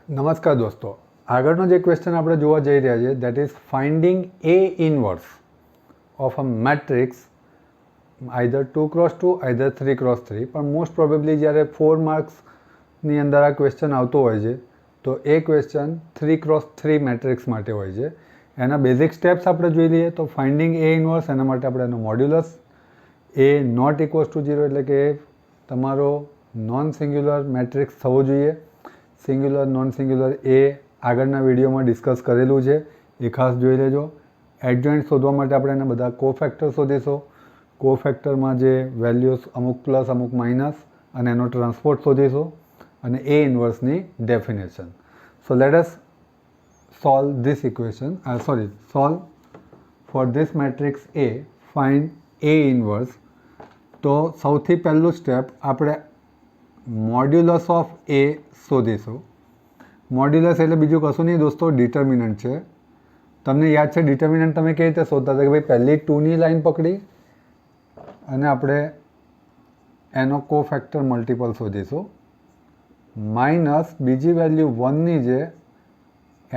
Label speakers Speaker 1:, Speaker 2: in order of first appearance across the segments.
Speaker 1: નમસ્કાર દોસ્તો, આગળનો જે ક્વેશ્ચન આપણે જોવા જઈ રહ્યા છીએ that is finding A inverse of a matrix either 2x2 either 3x3. પણ મોસ્ટ પ્રોબેબલી જ્યારે 4 માર્ક્સની અંદર આ ક્વેશ્ચન આવતો હોય છે તો એ ક્વેશ્ચન 3x3 મેટ્રિક્સ માટે હોય છે. એના બેઝિક સ્ટેપ્સ આપણે જોઈ લઈએ તો ફાઇન્ડિંગ એ ઇનવર્સ, એના માટે આપણે એનો મોડ્યુલસ એ નોટ ઇક્વલ્સ ટુ 0 એટલે કે તમારો નોન સિંગ્યુલર મેટ્રિક્સ થવો જોઈએ. સિંગ્યુલર નોન સિંગ્યુલર એ આગળના વિડીયોમાં ડિસ્કસ કરેલું છે, એ ખાસ જોઈ લેજો. એડજોઇન્ટ શોધવા માટે આપણે એને બધા કોફેક્ટર શોધીશું. કોફેક્ટરમાં જે વેલ્યુઝ અમુક પ્લસ અમુક માઇનસ અને એનો ટ્રાન્સપોર્ટ શોધીશું અને એ ઇન્વર્સની definition. So let us solve this equation, solve for this matrix A, find A inverse. તો સૌથી પહેલું સ્ટેપ આપણે મોડ્યુલસ ઓફ એ શોધીશું. મોડ્યુલસ એટલે બીજું કશું નહીં દોસ્તો, ડિટર્મિનન્ટ છે. તમને યાદ છે ડિટર્મિનન્ટ તમે કેવી રીતે શોધતા હતા કે ભાઈ પહેલી 2ની લાઈન પકડી અને આપણે એનો કોફેક્ટર મલ્ટિપલ શોધીશું માઇનસ બીજી વેલ્યુ 1ની જે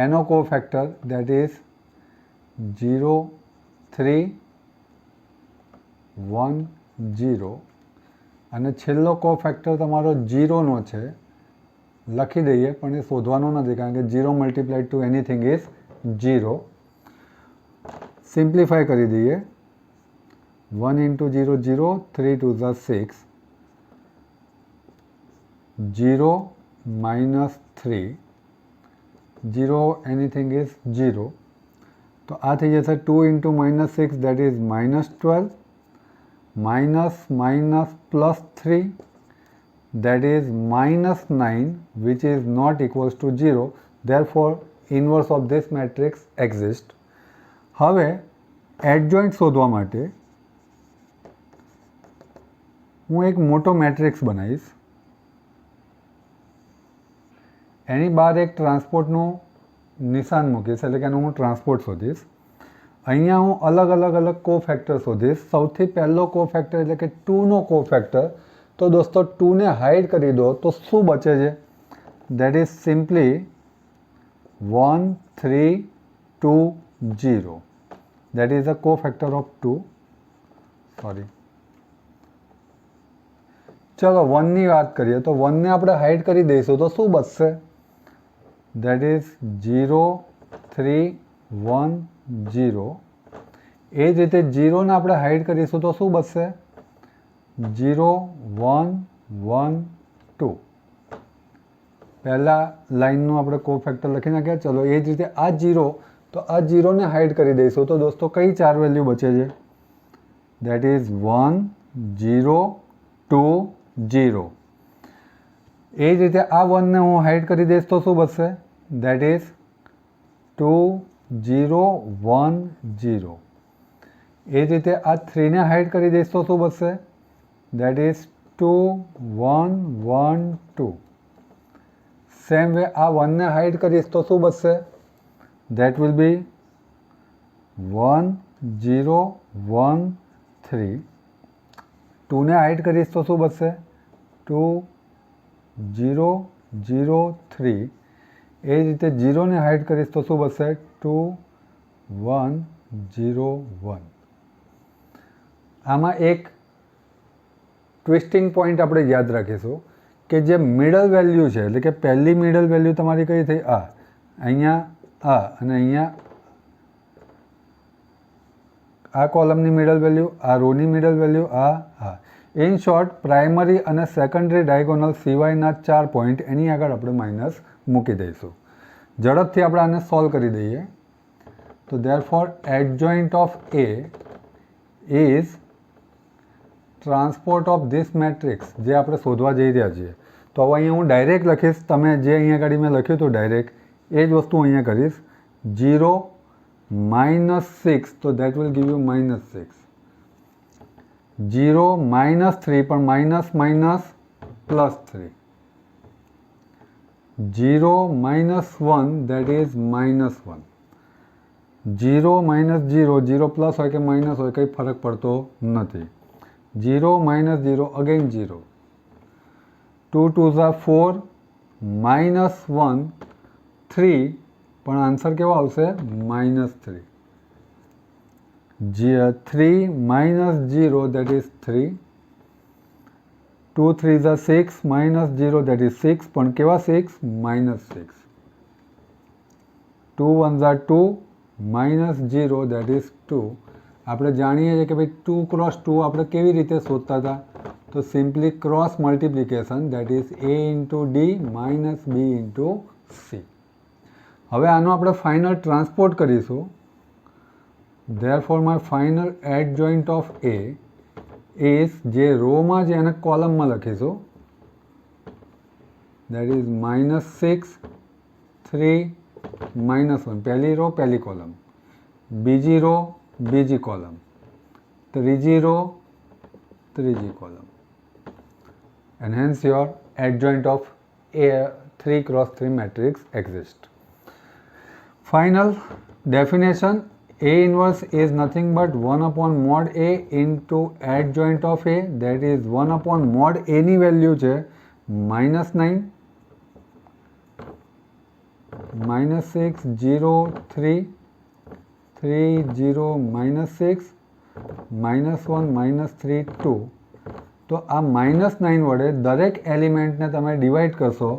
Speaker 1: એનો કોફેક્ટર દેટ ઇઝ 0 3 1 0 અને છેલ્લો કોફેક્ટર તમારો 0નો છે, લખી દઈએ પણ એ શોધવાનો નથી કારણ કે 0 multiplied to anything is 0. Simplify કરી દઈએ. 1 ઇન્ટુ 0 0, 3 2 6, 0 minus 3, 0 anything is 0. તો આ થઈ જશે 2 into minus 6 that is minus 12, minus minus plus 3 that is minus 9 which is not equals to 0. Therefore inverse of this matrix exists. હવે adjoint શોધવા માટે હું એક મોટો મેટ્રિક્સ બનાવીશ. એની બહાર એક ટ્રાન્સપોર્ટનું નિશાન મૂકીશ એટલે કે એનું હું ટ્રાન્સપોર્ટ શોધીશ. અહીંયા હું અલગ અલગ કોફેક્ટર શોધીશ. સૌથી પહેલો કોફેક્ટર એટલે કે 2નો કોફેક્ટર. તો દોસ્તો 2ને હાઇડ કરી દો તો શું બચે છે? That is simply 1 3 2 0. That is a cofactor of 2. Sorry, ચલો 1ની વાત કરીએ તો 1ને આપણે હાઇડ કરી દઈશું તો શું બચશે? That is 0 3 1 0. એ જ રીતે 0ને આપણે હાઇડ કરીશું તો શું બચશે? 0 1 1 2. પહેલાં લાઇનનું આપણે કોફેક્ટર લખી નાખ્યા. ચલો એ જ રીતે આ 0, તો આ 0ને હાઇડ કરી દઈશું તો દોસ્તો કઈ 4 વેલ્યુ બચે છે? That is 1 0 2 0. એ જ રીતે આ 1ને હું હાઇડ કરી દઈશ તો શું બચશે? That is 2 0 1 0. એ જ રીતે આ 3ને હાઇડ કરી દઈશ તો શું બચશે? That is 2 1 1 2. સેમ વે આ 1ને હાઇડ કરીશ તો શું બચશે? That will be 1 0 1 3. 2ને હાઇડ કરીશ તો શું બચશે? 2 0 0 3. એ જ રીતે 0ને હાઇડ કરીશ તો શું બચશે? 2 1 0 1. આમાં એક ટ્વિસ્ટિંગ પોઈન્ટ આપણે યાદ રાખીશું કે જે મિડલ વેલ્યુ છે એટલે કે પહેલી મિડલ વેલ્યુ તમારી કઈ થઈ? આ અહીંયા આ અને અહીંયા આ કોલમની મિડલ વેલ્યુ, આ રોની મિડલ વેલ્યુ, આ. ઇન શોર્ટ પ્રાઇમરી અને સેકન્ડરી ડાયગોનલ સિવાયના 4 પોઈન્ટ એની આગળ આપણે માઇનસ મૂકી દઈશું. ઝડપથી આપણે આને સોલ્વ કરી દઈએ. તો therefore adjoint of A is transport of this matrix જે આપણે શોધવા જઈ રહ્યા છીએ. તો હવે અહીંયા હું ડાયરેક્ટ લખીશ. તમે જે અહીંયા આગળ મેં લખ્યું હતું ડાયરેક્ટ એ જ વસ્તુ અહીંયા કરીશ. 0 -6 તો દેટ વિલ ગીવ યુ -6. 0 -3 પણ minus minus plus 3. 0 -1 that is -1. 0 -0, 0 plus હોય કે માઇનસ હોય કંઈ ફરક પડતો નથી. 0 -0 again 0. 2 2s are 4, -1 3 પણ આન્સર કેવો આવશે -3. 3 minus 0 that is 3. 2 3s are 6 minus 0 that is 6 પણ કેવા 6 -6. 2 1s are 2 minus 0 that is 2. આપણે જાણીએ છીએ કે ભાઈ 2 cross 2 આપણે કેવી રીતે શોધતા હતા, તો simply cross multiplication that is a into d minus b into c. હવે આનો આપણે ફાઇનલ ટ્રાન્સપોર્ટ કરીશું. Therefore my final adjoint of A is જે રોમાં છે એને કોલમમાં લખીશું, that is -6 3 -1 પહેલી રો પહેલી કોલમ, બીજી રો બીજી કોલમ, ત્રીજી રો ત્રીજી column, and hence your adjoint of A 3 cross 3 matrix exists. Final definition: A inverse is nothing but 1 upon mod A into adjoint of A, that is 1 upon mod A ની value છે -9 -6 0 3 3 0 -6 -1 -3 2. તો આ -9 વડે દરેક એલિમેન્ટને તમે divide કરશો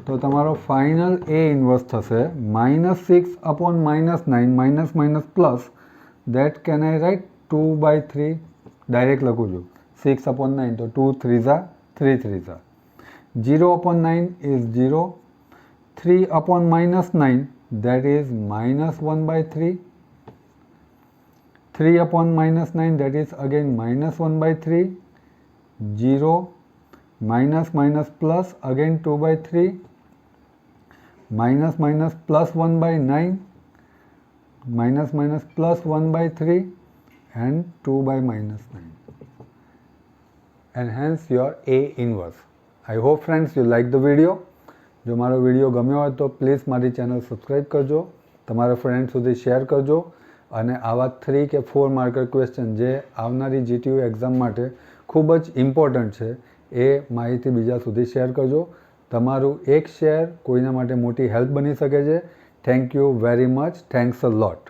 Speaker 1: તો તમારો ફાઇનલ A ઇન્વર્સ થશે -6 upon -9 minus minus plus, that can I write 2/3 direct લખું છું 6 upon 9 તો 2 3s are 3 3s are 0 upon 9 is 0, 3 upon -9 that is -1/3, 3 upon -9 that is again -1/3, 0 minus minus plus again 2/3, minus minus plus 1/9, minus minus plus 1/3 and 2/-9, and hence your A inverse. I hope friends you like the video. જો મારો video ગમ્યો હોય તો please મારી channel subscribe કરજો, તમારા friend સુધી share કરજો, અને આવા 3 કે 4 માર્કર ક્વેશ્ચન જે આવનારી GTU એક્ઝામ માટે ખૂબ જ ઇમ્પોર્ટન્ટ છે એ માહિતી બીજા સુધી શેર કરજો. તમારું એક શેર કોઈના માટે મોટી હેલ્પ બની શકે છે. Thank you very much. Thanks a lot.